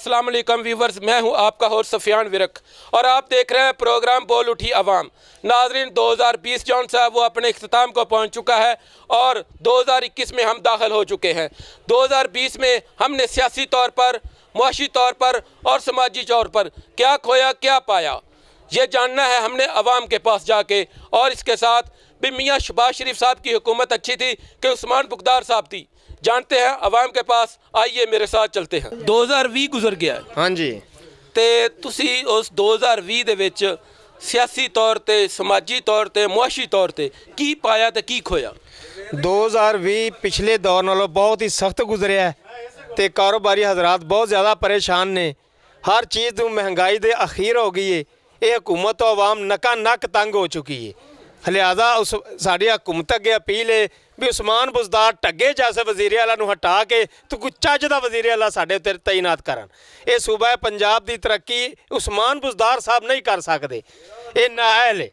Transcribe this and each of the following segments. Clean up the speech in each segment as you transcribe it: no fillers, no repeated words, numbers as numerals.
अस्सलाम वालेकुम व्यूवर्स, मैं हूं आपका होस्ट सफियान विरक और आप देख रहे हैं प्रोग्राम बोल उठी अवाम। नाजरीन, 2020 जौन सा वो अपने इख्तिताम को पहुंच चुका है और 2021 में हम दाखिल हो चुके हैं। 2020 में हमने सियासी तौर पर, मुआशी तौर पर और समाजी तौर पर क्या खोया क्या पाया, ये जानना है हमने अवाम के पास जाके। और इसके साथ भी मियाँ शहबाज शरीफ साहब की हुकूमत अच्छी थी कि उस्मान बुगदार साहब थी, जानते हैं अवाम के पास। आइए मेरे साथ चलते हैं। 2020 गुजर गया है। हाँ जी। ते तुसी उस 2020 दे विच सियासी तौर ते, समाजी तौर ते, मुआशी तौर ते की पाया ते की खोया? 2020 पिछले दौर नालों बहुत ही सख्त गुजरिया है ते कारोबारी हजरात बहुत ज़्यादा परेशान ने। हर चीज़ तो महंगाई दे अखीर हो गई है। ये हुकूमत तो अवाम नका नक तंग हो चुकी है। लिहाजा उस साड़ी हुकूमत अगे अपील है भी उस्मान बुज़दार टग्गे जैसे वज़ीर आला नूं हटा के तो कोई चज दा वज़ीर आला साडे उत्ते तैनात करन। ये सूबा पंजाब की तरक्की उस्मान बुज़दार साहब नहीं कर सकते। ये नाअहल है।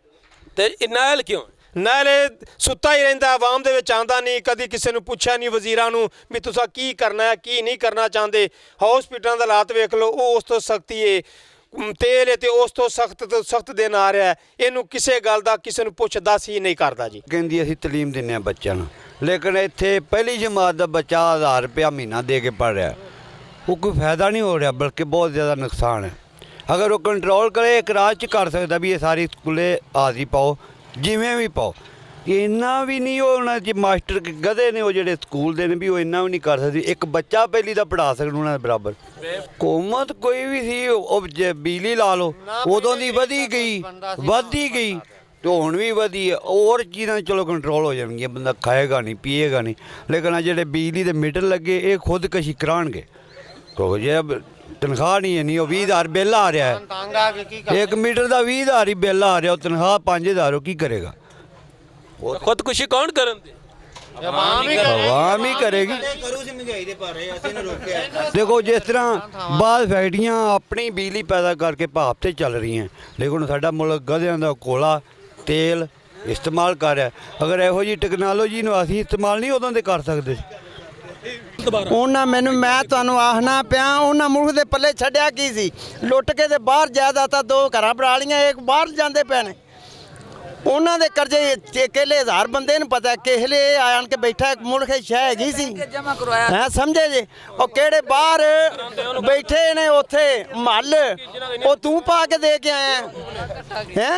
ते नाअहल क्यों? नाअहल सुत्ता ही रहिंदा, आवाम दे विच आंदा नहीं, कदी किसी नूं पुछया नहीं वज़ीरां नूं भी तुसां की करना है की नहीं करना चाहते। हॉस्पिटलों का हालात वेख लो, वो उस तो सख्ती है। तेल है तो उस तो सख्त दिन आ रहा है। इनू किसी गल का किसी को पुछ दस ही नहीं करता जी। कहती असीं तलीम दिंदे बच्चों नूं, लेकिन इत्थे पहली जमात का बच्चा 1000 रुपया महीना दे के पढ़ रहा, वो कोई फायदा नहीं हो रहा, बल्कि बहुत ज़्यादा नुकसान है। अगर वो कंट्रोल करे, एक राज च कर सकता भी ये सारी स्कूले हाज़री पाओ, जिमें भी पाओ। इन्ना भी नहीं होना जी, मास्टर गधे ने वो जेडे स्कूल दे ने भी वो इन्ना भी नहीं कर सकते। एक बच्चा पहली दा पढ़ा सकन उन्होंने बराबर। हुकूमत कोई भी थी, बिजली ला लो, उदों दी वधी गई तो हुण भी वधी है। और चीज़ां चलो कंट्रोल हो जाएंगी, बंदा खाएगा नहीं पीएगा नहीं। लेकिन जेडे बिजली के मीटर लगे ये खुदकशी कराणगे। तो जे तनख्वाह नहीं है, नहीं वो 20,000 बिल आ रहा है, एक मीटर का 20,000 ही बिल आ रहा, वो तनख्वाह 5,000 की करेगा? खुदकुशी कौन करन दे? आवाम ही करेगी। देखो जिस तरह बाद फैक्ट्रियां अपनी बिजली पैदा करके भाप से चल रही हैं, लेकिन साडा मुल्क गधियां दा कोला तेल इस्तेमाल कर रहा है। अगर इहो जी टैक्नोलॉजी नूं असीं इस्तेमाल नहीं उदों दे कर सकते। ਉਹਨਾਂ ਮੈਨੂੰ ਮੈਂ ਤੁਹਾਨੂੰ ਆਖਣਾ ਪਿਆ, ਉਹਨਾਂ ਮੁਲਕ ਦੇ ਪੱਲੇ ਛੱਡਿਆ ਕੀ ਸੀ? ਲੁੱਟ ਕੇ ਤੇ ਬਾਹਰ ਜਾਇਦਾਦਾਂ 2 ਘਰਾਂ ਬਣਾ ਲੀਆਂ, ਇੱਕ ਬਾਹਰ ਜਾਂਦੇ ਪਏ ਨੇ। ਉਹਨਾਂ ਦੇ ਕਰਜ਼ੇ ਕਿਹਲੇ 1000 ਬੰਦੇ ਨੂੰ ਪਤਾ ਕਿਹਲੇ ਆਣ ਕੇ ਬੈਠਾ ਇੱਕ ਮੁਲਕ ਸ਼ਹਿ ਹੈਗੀ ਸੀ ਹੈ, ਸਮਝੇ ਜੇ? ਉਹ ਕਿਹੜੇ ਬਾਹਰ ਬੈਠੇ ਨੇ ਉੱਥੇ ਮਹੱਲ, ਉਹ ਤੂੰ ਪਾ ਕੇ ਦੇ ਕੇ ਆਇਆ ਹੈ।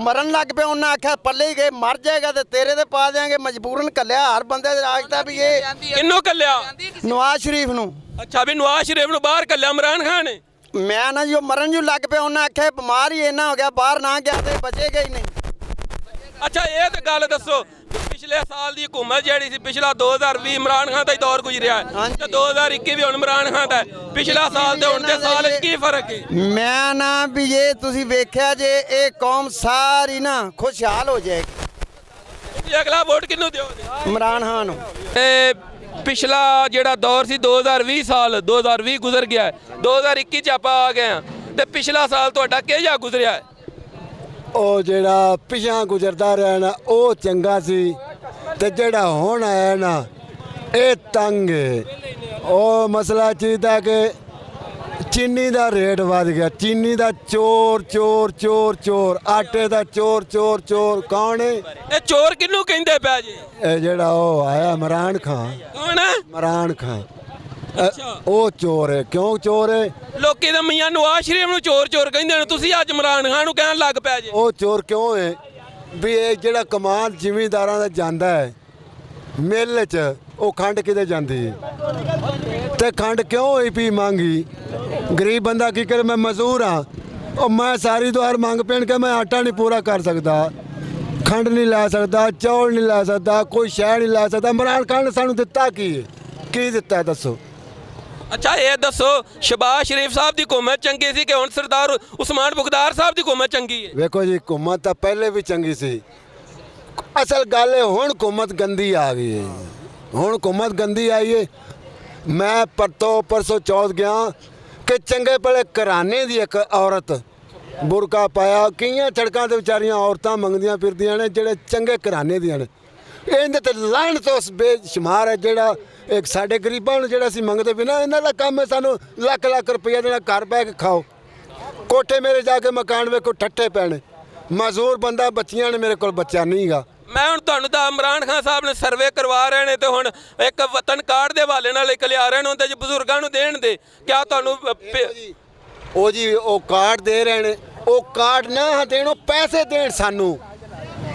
ਮਰਨ ਲੱਗ ਪਿਆ, ਉਹਨਾਂ ਆਖਿਆ ਪੱਲੇ ਹੀ ਗਏ, ਮਰ ਜਾਏਗਾ ਤੇ ਤੇਰੇ ਤੇ ਪਾ ਦਿਆਂਗੇ। ਮਜਬੂਰਨ ਕੱਲਿਆ ਹਰ ਬੰਦੇ ਦੇ ਰਾਜਤਾ ਵੀ ਇਹ ਕਿੰਨੋਂ ਕੱਲਿਆ? ਨਵਾਜ਼ ਸ਼ਰੀਫ ਨੂੰ। ਅੱਛਾ, ਵੀ ਨਵਾਜ਼ ਸ਼ਰੀਫ ਨੂੰ ਬਾਹਰ ਕੱਲਿਆ ਇਮਰਾਨ ਖਾਨ ਨੇ? ਮੈਂ ਨਾ ਜੋ ਮਰਨ ਜੂ ਲੱਗ ਪਿਆ, ਉਹਨਾਂ ਆਖਿਆ ਬਿਮਾਰ ਹੀ ਇੰਨਾ ਹੋ ਗਿਆ, ਬਾਹਰ ਨਾ ਗਿਆ ਤੇ ਬਚੇਗਾ ਹੀ ਨਹੀਂ। अच्छा, ये तो गल दसो, पिछले साल की हुकूमत जी सी, पिछला 2020 इमरान खान का ही दौर गुजरिया है, 2021 भी हुण इमरान खान का है। पिछला साल ते हुण दे साल की फर्क है? मैं ना भी ये तुसी वेख्या जे ये कौम सारी ना खुशहाल हो जाएगी। अगला वोट किन्नू दिओ? इमरान खान। पिछला जेड़ा दौर सी 2020 साल 2020 गुजर गया है, 2021 च आपां आ गए हैं ते पिछला साल तुहाडा किहो जिहा गुजरिया है? ਉਹ ਜਿਹੜਾ ਪਿਛਾਂ ਗੁਜ਼ਰਦਾ ਰਿਹਾ ਨਾ ਉਹ ਚੰਗਾ ਸੀ, ਤੇ ਜਿਹੜਾ ਹੁਣ ਆਇਆ ਨਾ ਇਹ ਤੰਗ ਹੈ। ਉਹ ਮਸਲਾ ਚੀਦਾ ਕਿ ਚੀਨੀ ਦਾ ਰੇਟ ਵੱਧ ਗਿਆ, ਚੀਨੀ ਦਾ ਚੋਰ ਚੋਰ ਚੋਰ ਚੋਰ, ਆਟੇ ਦਾ ਚੋਰ ਚੋਰ ਚੋਰ। ਕੌਣ ਹੈ ਇਹ ਚੋਰ? ਕਿਹਨੂੰ ਕਹਿੰਦੇ ਪਿਆ ਜੀ? ਇਹ ਜਿਹੜਾ ਉਹ ਆਇਆ ਇਮਰਾਨ ਖਾਨ। ਕੌਣ ਹੈ? ਇਮਰਾਨ ਖਾਨ। ਉਹ ਚੋਰ ਹੈ। ਕਿਉਂ ਚੋਰ ਹੈ? ਲੋਕੀ ਤਾਂ ਮੀਆਂ ਨਵਾਜ਼ ਸ਼ਰੀਫ ਨੂੰ ਚੋਰ ਚੋਰ ਕਹਿੰਦੇ ਨੇ, ਤੁਸੀਂ ਅੱਜ ਇਮਰਾਨ ਖਾਨ ਨੂੰ ਕਹਿਣ ਲੱਗ ਪਿਆ ਜੀ। ਉਹ ਚੋਰ ਕਿਉਂ ਹੈ ਵੀ ਇਹ ਜਿਹੜਾ ਕਮਾਨ ਜ਼ਿਮੀਂਦਾਰਾਂ ਦਾ ਜਾਂਦਾ ਹੈ ਮਿੱਲ 'ਚ, ਉਹ ਖੰਡ ਕਿਤੇ ਜਾਂਦੀ ਹੈ ਤੇ ਖੰਡ ਕਿਉਂ ਹੋਈ ਪਈ ਮੰਗੀ? ਗਰੀਬ ਬੰਦਾ ਕੀ ਕਰੇ? ਮੈਂ ਮਜ਼ਦੂਰ ਹਾਂ, ਉਹ ਮੈਂ ਸਾਰੀ ਦੁਆਰ ਮੰਗ ਪੈਣ ਕੇ ਮੈਂ ਆਟਾ ਨਹੀਂ ਪੂਰਾ ਕਰ ਸਕਦਾ, ਖੰਡ ਨਹੀਂ ਲੈ ਸਕਦਾ, ਚੌਲ ਨਹੀਂ ਲੈ ਸਕਦਾ, ਕੋਈ ਸ਼ੈ ਨਹੀਂ ਲੈ ਸਕਦਾ। ਇਮਰਾਨ ਖਾਨ ਨੇ ਸਾਨੂੰ ਦਿੱਤਾ ਕੀ ਹੈ? ਕੀ ਦਿੱਤਾ ਦੱਸੋ? अच्छा, ये दसो, शहबाज शरीफ साहब की हुकूमत चंगी सी कि हुण सरदार उस्मान बुगदार साहब की हुकूमत चंगी है? ਵੇਖੋ ਜੀ, हुकूमत ਤਾਂ ਪਹਿਲੇ ਵੀ ਚੰਗੀ ਸੀ। ਅਸਲ ਗੱਲ ਹੈ ਹੁਣ हुकूमत ਗੰਦੀ ਆ ਗਈ ਹੈ। ਹੁਣ हुकूमत ਗੰਦੀ ਆਈ ਹੈ। ਮੈਂ ਪਰਸੋਂ ਚੌਥ ਗਿਆ ਕਿ ਚੰਗੇ ਭਲੇ ਘਰਾਣੇ ਦੀ ਇੱਕ ਔਰਤ ਬੁਰਕਾ ਪਾਇਆ, ਕਈਆਂ ਸੜਕਾਂ 'ਤੇ ਵਿਚਾਰੀਆਂ ਔਰਤਾਂ ਮੰਗਦੀਆਂ ਫਿਰਦੀਆਂ ਨੇ ਜਿਹੜੇ ਚੰਗੇ ਘਰਾਣੇ ਦੀਆਂ ਨੇ। ਇਹਦੇ ਤੇ ਲਾਹਨਤ ਉਸ ਬੇਸ਼ੁਮਾਰ ਹੈ ਜਿਹੜਾ ਇੱਕ ਸਾਡੇ ਗਰੀਬਾਂ ਨੂੰ ਜਿਹੜਾ ਅਸੀਂ ਮੰਗਦੇ ਵੀ ਨਾ, ਇਹਨਾਂ ਦਾ ਕੰਮ ਹੈ ਸਾਨੂੰ ਲੱਖ ਲੱਖ ਰੁਪਈਆ ਦੇਣਾ, ਘਰ ਬਹਿ ਕੇ ਖਾਓ। ਕੋਠੇ ਮੇਰੇ ਜਾ ਕੇ ਮਕਾਨ ਵੇਖੋ ਠੱਠੇ ਪੈਣੇ, ਮਜ਼ਦੂਰ ਬੰਦਾ, ਬੱਚੀਆਂ ਨੇ, ਮੇਰੇ ਕੋਲ ਬੱਚਾ ਨਹੀਂਗਾ। ਮੈਂ ਹੁਣ ਤੁਹਾਨੂੰ ਤਾਂ ਇਮਰਾਨ ਖਾਨ ਸਾਹਿਬ ਨੇ ਸਰਵੇ ਕਰਵਾ ਰਹੇ ਨੇ ਤੇ ਹੁਣ ਇੱਕ ਵਤਨ ਕਾਰਡ ਦੇ ਹਵਾਲੇ ਨਾਲ ਇੱਕ ਲਿਆ ਰਹੇ ਨੇ, ਉਹਦੇ 'ਚ ਬਜ਼ੁਰਗਾਂ ਨੂੰ ਦੇਣ ਦੇ ਕਿਆ ਤੁਹਾਨੂੰ ਉਹ ਜੀ ਉਹ ਕਾਰਡ ਦੇ ਰਹੇ ਨੇ, ਉਹ ਕਾਰਡ ਨਾ ਦੇਣ, ਉਹ ਪੈਸੇ ਦੇਣ ਸਾਨੂੰ,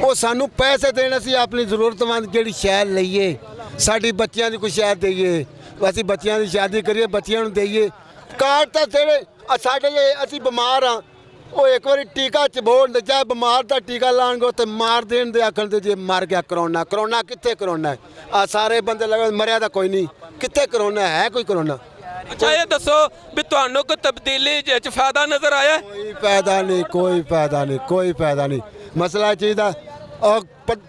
ਉਹ ਸਾਨੂੰ ਪੈਸੇ ਦੇਣ, ਅਸੀਂ ਆਪਣੀ ਜ਼ਰੂਰਤਮੰਦ ਜਿਹੜੀ ਸ਼ੈ ਲਈਏ, ਸਾਡੀ ਬੱਚਿਆਂ ਦੀ ਕੋਈ ਸ਼ੈ ਦੇਈਏ, ਅਸੀਂ ਬੱਚਿਆਂ ਦੀ ਸ਼ਾਦੀ ਕਰੀਏ, ਬੱਚਿਆਂ ਨੂੰ ਦੇਈਏ। ਕਾਰਡ ਤਾਂ ਜਿਹੜੇ ਸਾਡੇ ਲਈ, ਅਸੀਂ ਬਿਮਾਰ ਹਾਂ, ਉਹ ਇੱਕ ਵਾਰੀ ਟੀਕਾ ਚਬੋੜ ਚਾਹੇ ਬਿਮਾਰ ਦਾ ਟੀਕਾ ਲਾਉਣਗੇ ਉੱਥੇ ਮਾਰ ਦੇਣ ਦੇ ਆਖਣ ਤੇ ਜੇ ਮਰ ਗਿਆ ਕਰੋਨਾ। ਕਰੋਨਾ ਕਿੱਥੇ ਕਰੋਨਾ? ਆ ਸਾਰੇ ਬੰਦੇ ਲਗਾ ਮਰਿਆ ਤਾਂ ਕੋਈ ਨਹੀਂ, ਕਿੱਥੇ ਕਰੋਨਾ ਹੈ? ਕੋਈ ਕਰੋਨਾ? ਅੱਛਾ ਇਹ ਦੱਸੋ ਵੀ ਤੁਹਾਨੂੰ ਕੋਈ ਤਬਦੀਲੀ 'ਚ ਫਾਇਦਾ ਨਜ਼ਰ ਆਇਆ? ਕੋਈ ਫਾਇਦਾ ਨਹੀਂ, ਕੋਈ ਫਾਇਦਾ ਨਹੀਂ, ਕੋਈ ਫਾਇਦਾ ਨਹੀਂ। ਮਸਲਾ ਚਾਹੀਦਾ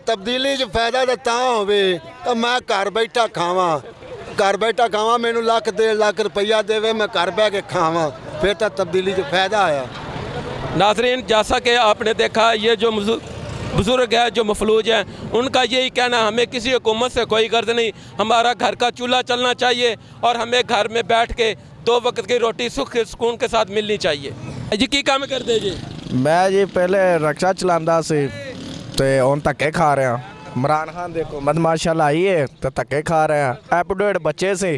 ਤਬਦੀਲੀ 'ਚ ਫਾਇਦਾ ਤਾਂ ਹੋਵੇ ਤਾਂ ਮੈਂ ਘਰ ਬੈਠਾ ਖਾਵਾਂ, घर बैठा खावा, मैनू लाख 1.5 लाख रुपया देवे, मैं घर बह के खावा, फिर तो तब्दीली जो फायदा आया। नाजरीन, जैसा कि आपने देखा, ये जो बुज़ुर्ग है जो मफलूज हैं, उनका यही कहना, हमें किसी हुकूमत से कोई गर्ज नहीं, हमारा घर का चूल्हा चलना चाहिए और हमें घर में बैठ के 2 वक्त की रोटी सुख सुकून के साथ मिलनी चाहिए। जी की काम करते जी? मैं जी पहले रक्षा चलाता सी ते हुण धक्के खा रहा। इमरान खान देखो मत माशाल्लाह आई है तो धक्के खा रहे हैं। एपडोएड बच्चे से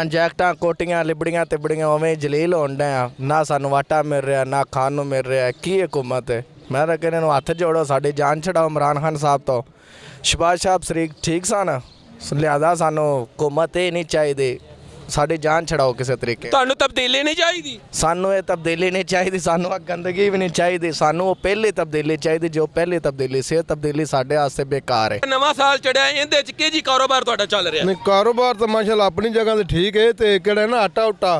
जैकटा कोटियां लिबड़ियां तिबड़ियां उवें जलील होण डे, ना सानू आटा मिल रहा, ना खाण नूं मिल रहा। की हुकूमत है? मैं तो कहने हथ जोड़ो, साडी जान छड़ाओ इमरान खान साहब तो। शहबाज साहब शरीक ठीक सन, लिहाजा सानू हुकूमत ये नहीं चाहिए, साडी जान छड़ाओ किसी तरीके। तुहानू तब्दीली नहीं चाहिए? सानू ये तब्दीली नहीं चाहिए, सानू गंदगी भी नहीं चाहिए, सानू वो पहली तब्दीली चाहिए जो पहली तब्दीली से तब्दीली साडे वास्ते बेकार है। नवा साल चढ़िया, इहदे च की जी कारोबार तुहाडा चल रहा? नहीं कारोबार तो माशाल्लाह अपनी जगह ते ठीक है, ते किहड़ा ना आटा उटा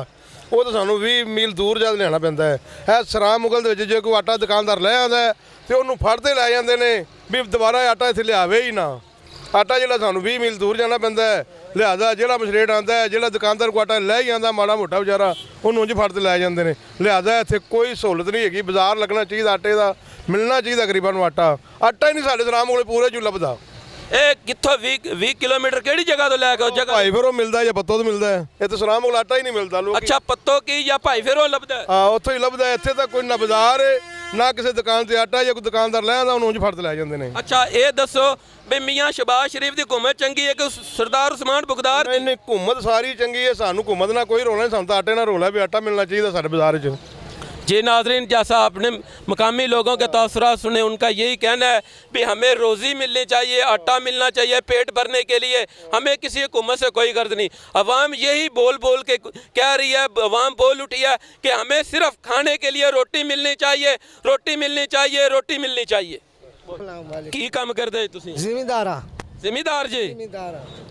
वो तो सानू 20 मील दूर जा लियाना पैंदा है। सराम मुगल दे विच जे कोई आटा दुकानदार ले आंदा है ते उहनूं फड़ते लै जांदे ने भी दोबारा आटा इत्थे लियावे ही ना। आटा जिहड़ा सानू 20 मील दूर जाना पैंदा है, लिहाजा जिहड़ा मशरेट आंदा है, जिहड़ा दुकानदार को आटा ले ही आंदा माड़ा मोटा बेचारा, उहनूं ज फड़ते लै जांदे ने। लिहाजा इत्थे कोई सहूलत नहीं हैगी, बाजार लगना चाहिए आटे दा, मिलना चाहिए गरीबां नूं आटा। आटा ही नहीं साडे सराम कोले पूरे च लभदा। ਇਹ ਕਿੱਥੋਂ 20 ਕਿਲੋਮੀਟਰ ਕਿਹੜੀ ਜਗ੍ਹਾ ਤੋਂ ਲੈ ਕੇ ਉਸ ਜਗ੍ਹਾ? ਭਾਈ ਫਿਰੋਂ ਮਿਲਦਾ ਜਾਂ ਪੱਤੋਂ ਤੋਂ ਮਿਲਦਾ ਹੈ, ਇਹ ਤਾਂ ਸਲਾਮ ਕੋਲ ਆਟਾ ਹੀ ਨਹੀਂ ਮਿਲਦਾ ਲੋਕ। ਅੱਛਾ, ਪੱਤੋਂ ਕੀ ਜਾਂ ਭਾਈ ਫਿਰੋਂ ਲੱਭਦਾ? ਹਾਂ, ਉੱਥੋਂ ਹੀ ਲੱਭਦਾ। ਇੱਥੇ ਤਾਂ ਕੋਈ ਨਾ ਬਾਜ਼ਾਰ ਹੈ ਨਾ ਕਿਸੇ ਦੁਕਾਨ ਤੇ ਆਟਾ, ਜਾਂ ਕੋਈ ਦੁਕਾਨਦਾਰ ਲੈ ਆਉਂਦਾ ਉਹਨੂੰ ਉਂਝ ਫੜ ਕੇ ਲੈ ਜਾਂਦੇ ਨੇ। ਅੱਛਾ ਇਹ ਦੱਸੋ ਵੀ ਮੀਆਂ ਸ਼ਬਾਜ਼ ਸ਼ਰੀਫ ਦੀ ਹੁਕੂਮਤ ਚੰਗੀ ਹੈ ਕਿ ਸਰਦਾਰ ਉਸਮਾਨ ਬੁਗਦਾਰ? ਨਹੀਂ ਨਹੀਂ, ਹੁਕੂਮਤ ਸਾਰੀ ਚੰਗੀ ਹੈ, ਸਾਨੂੰ ਹੁਕੂਮਤ ਨਾਲ ਕੋਈ ਰੋਲਾ ਨਹੀਂ, ਸਾਨੂੰ ਤਾਂ ਆਟੇ ਨਾਲ ਰੋਲਾ ਵੀ ਆਟਾ ਮਿਲਣਾ ਚਾਹੀਦਾ ਸਾਡੇ ਬਾਜ਼ਾਰ 'ਚ। जी नाजरीन, जैसा आपने मकामी लोगों के तासुरात सुने, उनका यही कहना है कि हमें रोज़ी मिलनी चाहिए, आटा मिलना चाहिए पेट भरने के लिए, हमें किसी हुकूमत से कोई गर्ज नहीं। अवाम यही बोल बोल के कह रही है, अवाम बोल उठी है कि हमें सिर्फ खाने के लिए रोटी मिलनी चाहिए, रोटी मिलनी चाहिए, रोटी मिलनी चाहिए। की काम करते तुसीं? ਜ਼ਿਮੀਂਦਾਰ ਜ਼ਿਮੀਂਦਾਰ ਜੀ?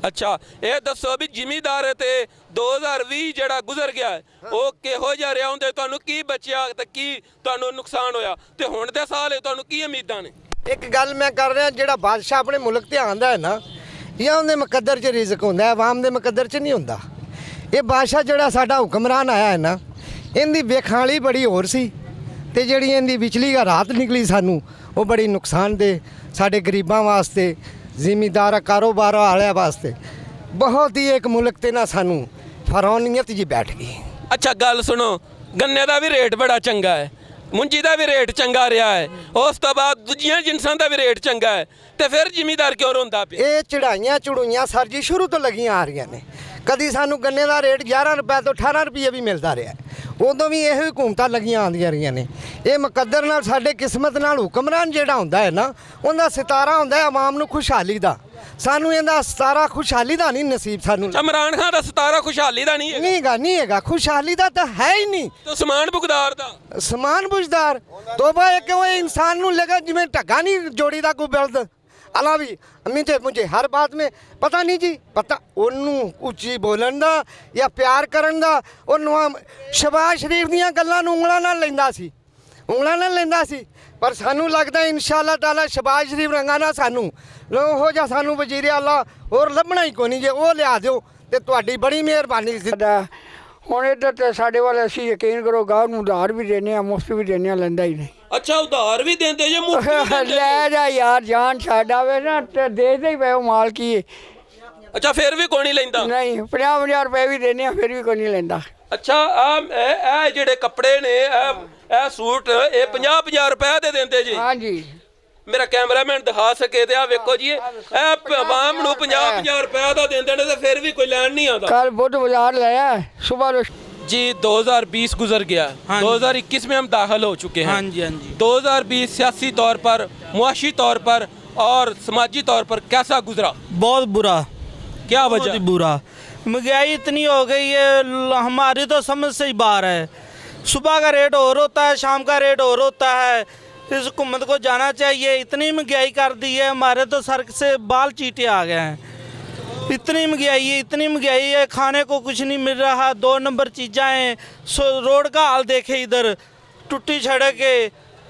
ਅੱਛਾ ਇਹ ਦੱਸੋ ਵੀ ਜ਼ਿਮੀਂਦਾਰ ਤੇ 2020 ਜਿਹੜਾ ਗੁਜ਼ਰ ਗਿਆ ਉਹ ਕਿਹੋ ਜਿਹਾ ਰਿਹਾ ਹੁੰਦੇ, ਤੁਹਾਨੂੰ ਕੀ ਬਚਿਆ ਤੇ ਕੀ ਤੁਹਾਨੂੰ ਨੁਕਸਾਨ ਹੋਇਆ, ਤੇ ਹੁਣ ਦੇ ਸਾਲ ਤੁਹਾਨੂੰ ਕੀ ਉਮੀਦਾਂ ਨੇ? ਇੱਕ ਗੱਲ ਮੈਂ ਕਰ ਰਿਹਾ, ਜਿਹੜਾ ਬਾਦਸ਼ਾਹ ਆਪਣੇ ਮੁਲਕ ਤੇ ਆਂਦਾ ਹੈ ਨਾ, ਜਾਂ ਉਹਦੇ ਮੁਕੱਦਰ 'ਚ ਰਿਜ਼ਕ ਹੁੰਦਾ ਹੈ, ਆਵਾਮ ਦੇ ਮੁਕੱਦਰ 'ਚ ਨਹੀਂ ਹੁੰਦਾ। ਇਹ ਬਾਦਸ਼ਾਹ ਜਿਹੜਾ ਸਾਡਾ ਹੁਕਮਰਾਨ ਆਇਆ ਹੈ ਨਾ, ਇਹਦੀ ਵੇਖਣ ਵਾਲੀ ਬੜੀ ਹੋਰ ਸੀ, ਤੇ ਜਿਹੜੀ ਇਹਦੀ ਵਿਚਲੀ ਰਾਤ ਨਿਕਲੀ ਸਾਨੂੰ, ਉਹ ਬੜੀ ਨੁਕਸਾਨਦੇਹ ਸਾਡੇ ਗਰੀਬਾਂ ਵਾਸਤੇ, ਜ਼ਿਮੀਂਦਾਰਾਂ ਕਾਰੋਬਾਰ ਵਾਲਿਆਂ ਵਾਸਤੇ ਬਹੁਤ ਹੀ ਇੱਕ ਮੁਲਕ ਤੇ ਨਾ ਸਾਨੂੰ ਫਰੌਨੀਅਤ ਜੀ ਬੈਠ ਗਈ। ਅੱਛਾ ਗੱਲ ਸੁਣੋ, ਗੰਨੇ ਦਾ ਵੀ ਰੇਟ ਬੜਾ ਚੰਗਾ ਹੈ, ਮੁੰਜੀ ਦਾ ਵੀ ਰੇਟ ਚੰਗਾ ਰਿਹਾ ਹੈ, ਉਸ ਤੋਂ ਬਾਅਦ ਦੂਜੀਆਂ ਜਿਨਸਾਂ ਦਾ ਵੀ ਰੇਟ ਚੰਗਾ ਹੈ, ਤੇ ਫਿਰ ਜ਼ਿਮੀਂਦਾਰ ਕਿਉਂ ਰੋਂਦਾ ਪਿਆ? ਇਹ ਚੜਾਈਆਂ ਚੜੂਈਆਂ ਸਰ ਜੀ ਸ਼ੁਰੂ ਤੋਂ ਲੱਗੀਆਂ ਆ ਰਹੀਆਂ ਨੇ। ਕਦੀ ਸਾਨੂੰ ਗੰਨੇ ਦਾ ਰੇਟ 11 ਰੁਪਏ ਤੋਂ 18 ਰੁਪਏ ਵੀ ਮਿਲਦਾ ਰਿਹਾ, ਉਦੋਂ ਵੀ ਇਹੋ ਹੁਕੂਮਤਾਂ ਲੱਗੀਆਂ ਆਉਂਦੀਆਂ ਰਹੀਆਂ ਨੇ। ਇਹ ਮੁਕੱਦਰ ਨਾਲ ਸਾਡੇ ਕਿਸਮਤ ਨਾਲ ਹੁਕਮਰਾਨ ਜਿਹੜਾ ਹੁੰਦਾ ਹੈ ਨਾ, ਉਹਦਾ ਸਿਤਾਰਾ ਹੁੰਦਾ ਹੈ ਆਵਾਮ ਨੂੰ ਖੁਸ਼ਹਾਲੀ ਦਾ। ਸਾਨੂੰ ਇਹਦਾ ਸਿਤਾਰਾ ਖੁਸ਼ਹਾਲੀ ਦਾ ਨਹੀਂ ਨਸੀਬ। ਸਾਨੂੰ ਇਮਰਾਨ ਖਾਨ ਦਾ ਸਿਤਾਰਾ ਖੁਸ਼ਹਾਲੀ ਦਾ ਨਹੀਂ ਹੈਗਾ, ਨਹੀਂ ਹੈਗਾ, ਖੁਸ਼ਹਾਲੀ ਦਾ ਤਾਂ ਹੈ ਹੀ ਨਹੀਂ। ਤੇ ਉਸਮਾਨ ਬੁਗਦਾਰ ਦਾ? ਉਸਮਾਨ ਬੁਗਦਾਰ ਤੋਬਾ ਹੈ ਕਿ ਉਹ ਇਨਸਾਨ ਨੂੰ ਲਗਾ ਜਿਵੇਂ ਢੱਗਾ ਨਹੀਂ ਜੋੜੀ ਦਾ ਕੋਈ ਬਲਦ अला भी मुझे हर बात में पता नहीं जी, पता उन्नू उच्ची बोलन दा या प्यार करन दा। और शहबाज शरीफ दियां गल्लां नूं ਉਂਗਲਾਂ ਨਾਲ ਲੈਂਦਾ ਸੀ, ਉਂਗਲਾਂ ਨਾਲ ਲੈਂਦਾ ਸੀ, पर सानू लगता इंशाअल्लाह ताला शहबाज शरीफ रंगा ना सानू हो जा सानू वजीर आला और लभना ही कोनी। जे वो लिया दिओ ते तुहाडी बड़ी मेहरबानी सी। ਹੁਣ ਇੱਧਰ ਤੇ ਸਾਡੇ ਵਾਲੇ ਅਸੀਂ ਯਕੀਨ ਕਰੋ ਗਾਹ ਨੂੰ ਉਧਾਰ ਵੀ ਦੇਣੇ ਆ, ਮੁਫਤ ਵੀ ਦੇਣੇ ਆ, ਲੈਂਦਾ ਹੀ ਨਹੀਂ। ਅੱਛਾ ਉਧਾਰ ਵੀ ਦਿੰਦੇ ਜੇ, ਮੁਫਤ ਵੀ ਦਿੰਦੇ? ਲੈ ਜਾ ਯਾਰ, ਜਾਨ ਛੱਡ ਆਵੇ ਨਾ ਤੇ ਦੇ ਦੇ ਹੀ ਪਏ ਉਹ ਮਾਲ ਕੀ ਅੱਛਾ ਫਿਰ ਵੀ ਕੋਈ ਨਹੀਂ ਲੈਂਦਾ? ਨਹੀਂ 50-50 ਰੁਪਏ ਵੀ ਦੇਣੇ ਆ ਫਿਰ ਵੀ ਕੋਈ ਨਹੀਂ ਲੈਂਦਾ। ਅੱਛਾ ਇਹ ਜਿਹੜੇ ਕੱਪੜੇ ਨੇ ਇਹ ਸੂਟ ਇਹ 50-50 ਰੁਪਏ ਦੇ ਦਿੰਦੇ ਜੀ? ਹਾਂਜੀ। ਮੇਰਾ ਕੈਮਰਾਮੈਨ ਦਿਖਾ ਸਕੇ ਤੇ ਆ ਵੇਖੋ ਜੀ ਇਹ ਆਵਾਮ ਨੂੰ 50-50 ਰੁਪਏ ਦਾ ਦਿੰਦੇ ਨੇ ਤੇ ਫਿਰ ਵੀ ਕੋਈ ਲੈਣ ਨਹੀਂ ਆਉਂਦਾ। कल बुध बाजार लाया सुबह जी 2020 गुजर गया, 2021 में हम दाखिल हो चुके हैं। हाँ जी, हाँ जी। 2020 सियासी तौर पर, मुआशी तौर पर और समाजी तौर पर कैसा गुजरा? बहुत बुरा। क्या बहुत वजह? ही बुरा। महंगाई इतनी हो गई है, हमारी तो समझ से ही बाहर है। सुबह का रेट और होता है, शाम का रेट और होता है। इस हुकूमत को जाना चाहिए। इतनी महंगाई कर दी है, हमारे तो सर से बाल चीटे आ गए हैं। इतनी महंगाई है, इतनी महंगाई है, खाने को कुछ नहीं मिल रहा। 2 नंबर चीज़ा हैं। रोड का हाल देखे इधर, टुट्टी सड़क है।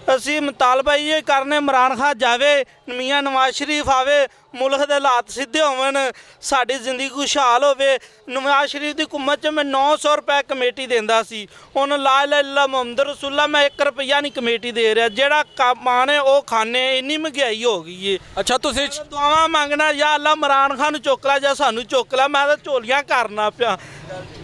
असी मुतालबा ये करने इमरान खान जावे, मियाँ नवाज शरीफ आवे, मुल्क के हालात सीधे होवन, साड़ी जिंदगी खुशहाल होवे। नवाज शरीफ की हुकूमत च मैं 900 रुपए कमेटी देंदा सी, हुण ला इलाहा इल्लल्लाह मुहम्मद रसूलुल्लाह मैं 1 रुपया नहीं कमेटी दे रहा। जेड़ा कमाने वो खाने, इन्नी महंगाई हो गई है। अच्छा तुसीं दुआवां मंगना या अल्लाह इमरान खान नूं चुक ला या सानू चुक ला, मैं तो झोलियां करना पिया।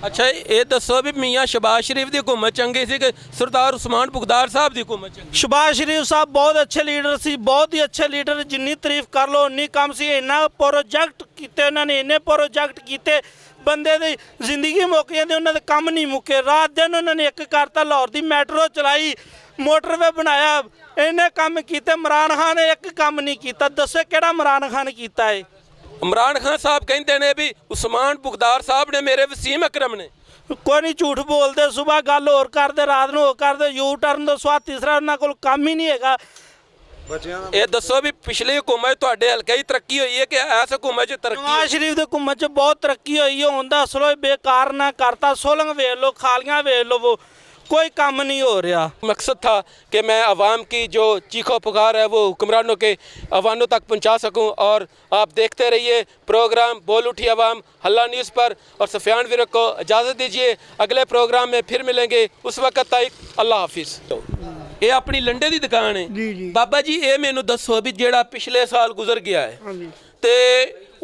अच्छा ये दसो भी मियाँ शहबाज शरीफ की हुकूमत चंगी सी कि सरदार उस्मान बुगदार साहब की हुकूमत चंगी? शहबाज शरीफ साहब बहुत अच्छे लीडर सी, बहुत ही अच्छे लीडर। जिन्नी तारीफ कर लो उन्नी कम सी। इन्ना प्रोजेक्ट किते उन्होंने, इन्ने प्रोजेक्ट किते, बंदे दी जिंदगी मुक जाती, उन्होंने कम नहीं मुके। रात दिन उन्होंने एक करता, लाहौर की मेट्रो चलाई, मोटरवे बनाया, इन्ने कम किते। इमरान खान ने एक कम नहीं किया। दसो किहड़ा इमरान खान किया है? इमरान खान साहब कहते ने भी उस्मान बुगदार साहब ने मेरे वसीम अकरम ने। कोई नहीं झूठ बोलते, सुबह गल होर करते, रात को होर करते। यू टर्न तो स्वाद तीसरा उन्होंने कोल काम ही नहीं है। ये दसो भी पिछली हुकूमत तुहाडे हल्के ही तरक्की हुई है कि इस हुकूमत च तरक्की? नवाज शरीफ की हुकूमत च बहुत तरक्की हुई है। उनका असलो बेकार ना करता। सोलंग वेख लो, खालियां वेख लो, वो कोई काम नहीं हो रहा। मकसद था कि मैं आवाम की जो चीखो पुकार है वो हुक्मरानों के अवानों तक पहुंचा सकूं। और आप देखते रहिए प्रोग्राम बोल उठी आवाम हल्ला न्यूज़ पर। और सफियान विरक को इजाज़त दीजिए, अगले प्रोग्राम में फिर मिलेंगे। उस वक्त तक अल्लाह हाफिज़। ये अपनी लंडे की दुकान है जी जी। बाबा जी ये मैनू दसो भी जेड़ा पिछले साल गुजर गया है ते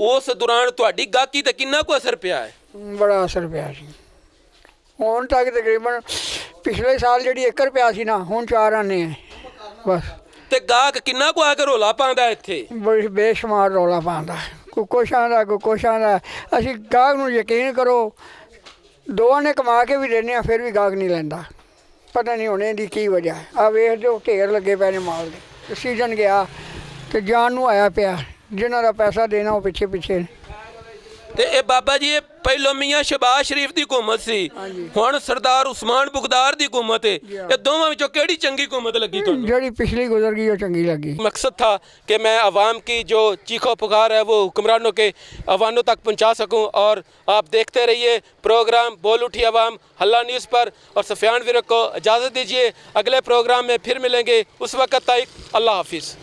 उस दौरान तुहाडी गाहकी ते किन्ना को असर पिया है? बड़ा असर पिया सी। हुण तक तकरीबन पिछले साल जी 1 रुपया सी ना, हुण 4 आने हैं बस। ते गाहक किन्ना को आकर रौला पांदा इत्थे? बड़ी बेशुमार रौला पांदा, कोई कुछ आंदा कोई कुछ आंदा। असीं गाहक नूं यकीन करो 2 आने कमा के भी देने फिर भी गाहक नहीं लैंदा। पता नहीं होने की की वजह है। आ वेख जो ढेर लगे पे ने माल दे। सीजन गया तो जान नूं आया पिया, जिन्हां दा पैसा देना वो पिछे पिछे। ते ए बाबा जी ये पहलो मियाँ शहबाज शरीफ की हुकूमत सी, हुण सरदार उस्मान बुगदार की हुकूमत है। ये दोवां विचों किहड़ी चंगी हुकूमत लगी तुहानूं? जिहड़ी पिछली गुजर गई वो चंगी लगी। मकसद था कि मैं आवाम की जो चीखो पुकार है वो हुक्मरानों के अवानों तक पहुंचा सकूं। और आप देखते रहिए प्रोग्राम बोल उठी आवाम हल्ला न्यूज़ पर। और सफियान विरक को इजाज़त दीजिए, अगले प्रोग्राम में फिर मिलेंगे। उस वक्त तक अल्लाह हाफिज़।